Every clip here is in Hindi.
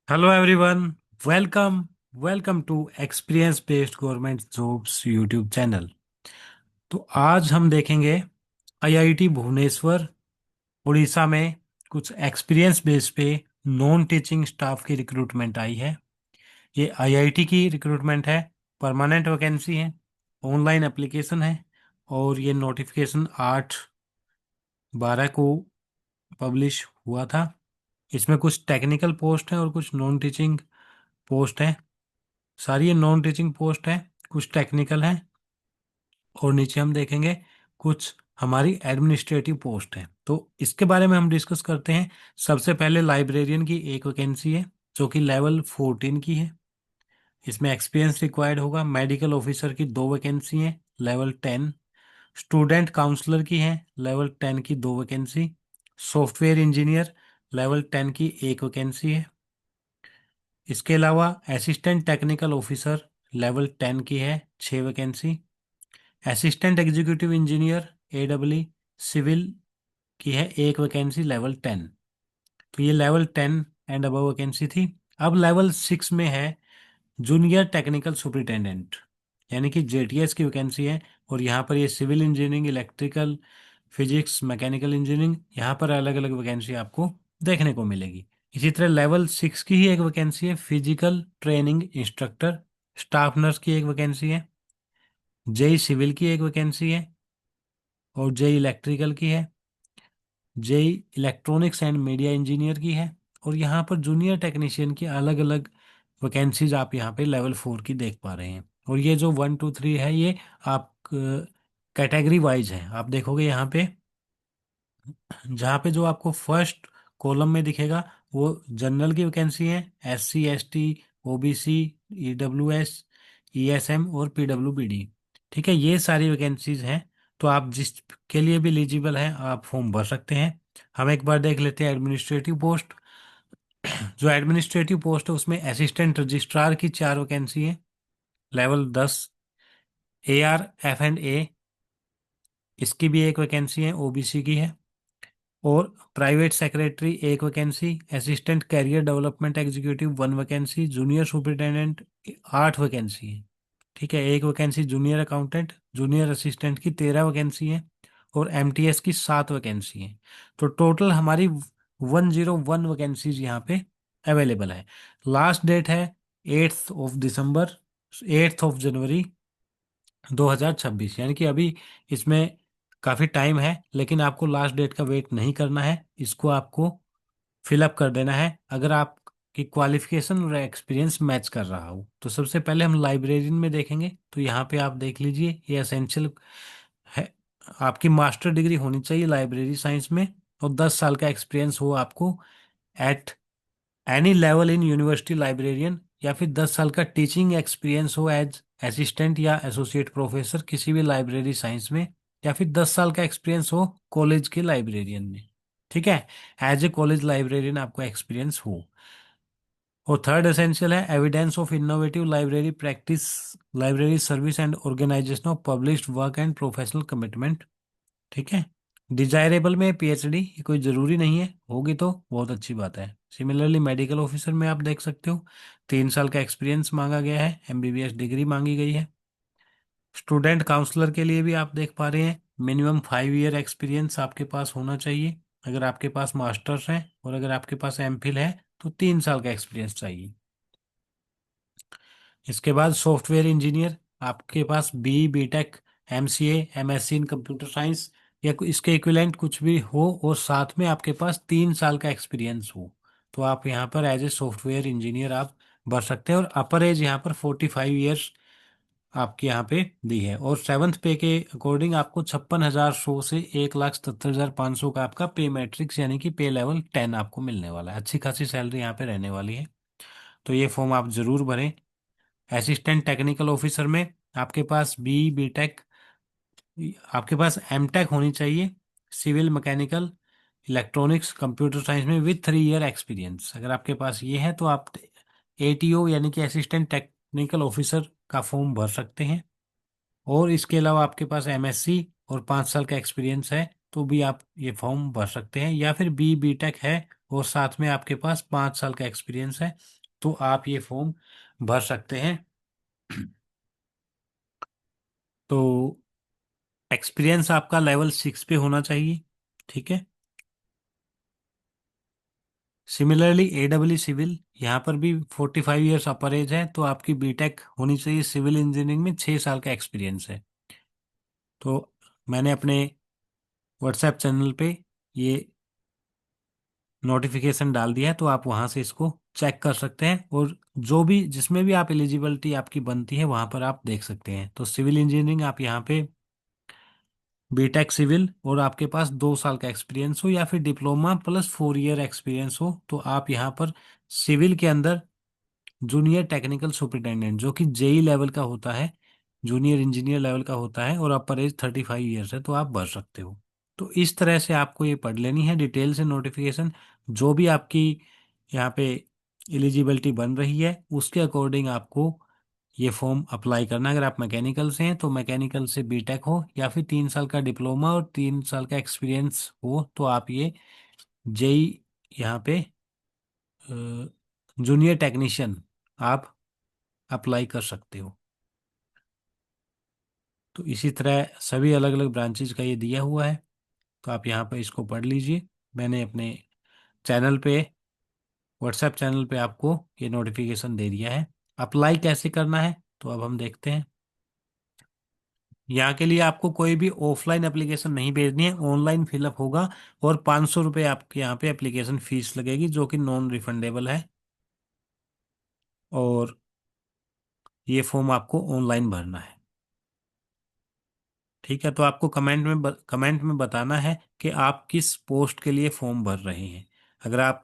Hello everyone. Welcome welcome to experience based government jobs YouTube channel. तो आज हम देखेंगे आईआईटी भुवनेश्वर उड़ीसा में कुछ एक्सपीरियंस बेस पे नॉन टीचिंग स्टाफ की रिक्रूटमेंट आई है। ये आईआईटी की रिक्रूटमेंट है। परमानेंट वैकेंसी है। ऑनलाइन एप्लीकेशन है। और ये नोटिफिकेशन 8/12 को पब्लिश हुआ था। इसमें कुछ टेक्निकल पोस्ट है और कुछ नॉन टीचिंग पोस्ट है। सारी ये नॉन टीचिंग पोस्ट है, कुछ टेक्निकल है। और नीचे हम देखेंगे कुछ हमारी एडमिनिस्ट्रेटिव पोस्ट है। तो इसके बारे में हम डिस्कस करते हैं। सबसे पहले लाइब्रेरियन की एक वैकेंसी है जो कि लेवल 14 की है। इसमें एक्सपीरियंस रिक्वायर्ड होगा। मेडिकल ऑफिसर की दो वैकेंसी है, लेवल 10। स्टूडेंट काउंसलर की है, लेवल 10 की दो वैकेंसी। सॉफ्टवेयर इंजीनियर लेवल 10 की एक वैकेंसी है। इसके अलावा असिस्टेंट टेक्निकल ऑफिसर लेवल 10 की है, छः vacancy. Assistant executive engineer AW civil की है एक वैकेंसी, लेवल 10। तो ये लेवल 10 एंड अबव वैकेंसी थी। अब लेवल 6 में है जूनियर टेक्निकल सुपरिटेंडेंट, यानी कि जेटीएस की वैकेंसी है। और यहाँ पर ये civil engineering, electrical, physics, mechanical engineering, यहाँ पर अलग अलग वैकेंसी आपको देखने को मिलेगी। इसी तरह लेवल 6 की ही एक वैकेंसी है, physical training instructor. Staff nurse की एक वैकेंसी है। जेई सिविल की एक वैकेंसी है। और जेई इलेक्ट्रिकल की है। JE electronics and media engineer की है। और यहाँ पर जूनियर टेक्नीशियन की अलग अलग वैकेंसीज आप यहाँ पे लेवल 4 की देख पा रहे हैं। और ये जो 1 2 3 है, ये आप कैटेगरी वाइज है। आप देखोगे यहाँ पे, जहाँ पे जो आपको फर्स्ट कॉलम में दिखेगा वो जनरल की वैकेंसी है। SC ST OBC EWS ESM और PWBD। ठीक है, ये सारी वैकेंसीज हैं। तो आप जिसके लिए भी एलिजिबल हैं आप फॉर्म भर सकते हैं। हम एक बार देख लेते हैं एडमिनिस्ट्रेटिव पोस्ट। जो एडमिनिस्ट्रेटिव पोस्ट है उसमें असिस्टेंट रजिस्ट्रार की चार वैकेंसी है, लेवल 10। AR इसकी भी एक वैकेंसी है, OBC की है। और प्राइवेट सेक्रेटरी एक vacancy. Assistant career development executive one vacancy. Junior superintendent 8 vacancy है। ठीक है, एक vacancy junior accountant. Junior assistant की 13 वैकेंसी है। और MTS की 7 वैकेंसी है। तो टोटल हमारी 101 वैकेंसीज यहाँ पे अवेलेबल है। लास्ट डेट है 8 दिसंबर, 8 जनवरी 2026, यानी कि अभी इसमें काफ़ी टाइम है। लेकिन आपको लास्ट डेट का वेट नहीं करना है, इसको आपको फिलअप कर देना है अगर आपकी क्वालिफिकेशन और एक्सपीरियंस मैच कर रहा हो। तो सबसे पहले हम लाइब्रेरियन में देखेंगे। तो यहाँ पे आप देख लीजिए, ये असेंशियल है। आपकी मास्टर डिग्री होनी चाहिए लाइब्रेरी साइंस में। और 10 साल का एक्सपीरियंस हो आपको at any level in university librarian. या फिर 10 साल का टीचिंग एक्सपीरियंस हो एज असिस्टेंट या एसोसिएट प्रोफेसर किसी भी लाइब्रेरी साइंस में। या फिर 10 साल का एक्सपीरियंस हो कॉलेज के लाइब्रेरियन में। ठीक है, एज ए कॉलेज लाइब्रेरियन आपको एक्सपीरियंस हो। और थर्ड एसेंशियल है evidence of innovative library practice, library service and organisation of published work and professional commitment. ठीक है, डिजायरेबल में PhD कोई ज़रूरी नहीं है, होगी तो बहुत अच्छी बात है। सिमिलरली मेडिकल ऑफिसर में आप देख सकते हो 3 साल का एक्सपीरियंस मांगा गया है, MBBS डिग्री मांगी गई है। स्टूडेंट काउंसलर के लिए भी आप देख पा रहे हैं मिनिमम 5 ईयर एक्सपीरियंस आपके पास होना चाहिए। अगर आपके पास मास्टर्स है और अगर आपके पास MPhil है तो 3 साल का एक्सपीरियंस चाहिए। इसके बाद सॉफ्टवेयर इंजीनियर, आपके पास BTech MCA MSc इन कंप्यूटर साइंस या इसके इक्विवेलेंट कुछ भी हो और साथ में आपके पास 3 साल का एक्सपीरियंस हो, तो आप यहाँ पर एज ए सॉफ्टवेयर इंजीनियर आप भर सकते हैं। और अपर एज यहाँ पर 45 ईयर्स आपके यहाँ पे दी है। और सेवन्थ पे के अकॉर्डिंग आपको 56,100 से 1,77,500 का आपका पे मैट्रिक्स, यानी कि पे लेवल 10 आपको मिलने वाला है। अच्छी खासी सैलरी यहाँ पे रहने वाली है। तो ये फॉर्म आप जरूर भरें। असिस्टेंट टेक्निकल ऑफिसर में आपके पास BTech, आपके पास MTech होनी चाहिए। Civil, mechanical, electronics, computer science में विथ 3 ईयर एक्सपीरियंस। अगर आपके पास ये है तो आप ATO यानी कि असिस्टेंट टेक्निकल ऑफिसर का फॉर्म भर सकते हैं। और इसके अलावा आपके पास MSc और 5 साल का एक्सपीरियंस है तो भी आप ये फॉर्म भर सकते हैं। या फिर BTech है और साथ में आपके पास 5 साल का एक्सपीरियंस है तो आप ये फॉर्म भर सकते हैं। तो एक्सपीरियंस आपका लेवल 6 पे होना चाहिए। ठीक है। सिमिलरली एडब्ल्यू सिविल, यहाँ पर भी 45 ईयर्स अपर एज है, तो आपकी बीटेक होनी चाहिए। सिविल इंजीनियरिंग में 6 साल का एक्सपीरियंस है। तो मैंने अपने व्हाट्सएप चैनल पे ये नोटिफिकेशन डाल दिया है, तो आप वहाँ से इसको चेक कर सकते हैं, और जो भी जिसमें भी आप एलिजिबिलिटी आपकी बनती है वहाँ पर आप देख सकते हैं। तो सिविल इंजीनियरिंग आप यहाँ पे बीटेक सिविल और आपके पास 2 साल का एक्सपीरियंस हो, या फिर डिप्लोमा प्लस 4 ईयर एक्सपीरियंस हो, तो आप यहाँ पर सिविल के अंदर जूनियर टेक्निकल सुपरिटेंडेंट, जो कि जेई लेवल का होता है, जूनियर इंजीनियर लेवल का होता है, और अपर एज 35 ईयर्स है, तो आप भर सकते हो। तो इस तरह से आपको ये पढ़ लेनी है डिटेल से नोटिफिकेशन। जो भी आपकी यहाँ पे एलिजिबिलिटी बन रही है उसके अकॉर्डिंग आपको ये फॉर्म अप्लाई करना है। अगर आप मैकेनिकल से हैं तो मैकेनिकल से बीटेक हो, या फिर 3 साल का डिप्लोमा और 3 साल का एक्सपीरियंस हो, तो आप ये जेई यहाँ पे जूनियर टेक्नीशियन आप अप्लाई कर सकते हो। तो इसी तरह सभी अलग अलग ब्रांचेज का ये दिया हुआ है, तो आप यहाँ पे इसको पढ़ लीजिए। मैंने अपने चैनल पे, व्हाट्सएप चैनल पे आपको ये नोटिफिकेशन दे दिया है। अप्लाई कैसे करना है तो अब हम देखते हैं। यहाँ के लिए आपको कोई भी ऑफलाइन एप्लीकेशन नहीं भेजनी है, ऑनलाइन फिलअप होगा, और 500 रुपये आपके यहाँ पे एप्लीकेशन फीस लगेगी, जो कि नॉन रिफंडेबल है। और ये फॉर्म आपको ऑनलाइन भरना है। ठीक है। तो आपको कमेंट में बताना है कि आप किस पोस्ट के लिए फॉर्म भर रहे हैं। अगर आप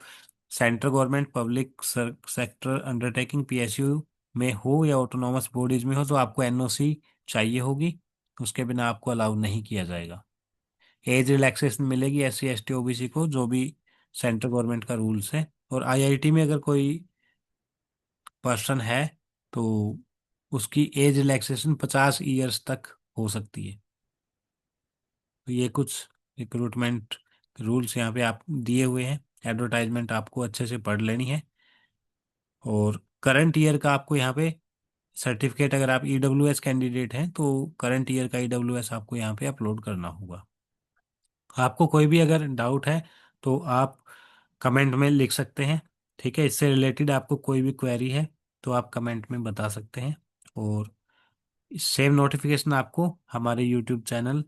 central government public sector undertaking PSU में हो, या ऑटोनॉमस बॉडीज में हो, तो आपको एनओसी चाहिए होगी। उसके बिना आपको अलाउ नहीं किया जाएगा। एज रिलैक्सेशन मिलेगी एससी एसटी ओबीसी को, जो भी सेंट्रल गवर्नमेंट का रूल्स है। और आईआईटी में अगर कोई पर्सन है तो उसकी एज रिलैक्सेशन 50 ईयर्स तक हो सकती है। तो ये कुछ रिक्रूटमेंट रूल्स यहाँ पे आप दिए हुए हैं। एडवर्टाइजमेंट आपको अच्छे से पढ़ लेनी है। और करंट ईयर का आपको यहाँ पे सर्टिफिकेट, अगर आप ईडब्ल्यूएस कैंडिडेट हैं तो करंट ईयर का ईडब्ल्यूएस आपको यहाँ पे अपलोड करना होगा। आपको कोई भी अगर डाउट है तो आप कमेंट में लिख सकते हैं। ठीक है। इससे रिलेटेड आपको कोई भी क्वेरी है तो आप कमेंट में बता सकते हैं। और सेम नोटिफिकेशन आपको हमारे यूट्यूब चैनल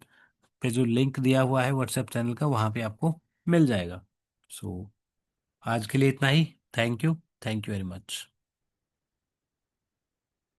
पे जो लिंक दिया हुआ है व्हाट्सएप चैनल का, वहाँ पे आपको मिल जाएगा। सो आज के लिए इतना ही। Thank you. Thank you very much.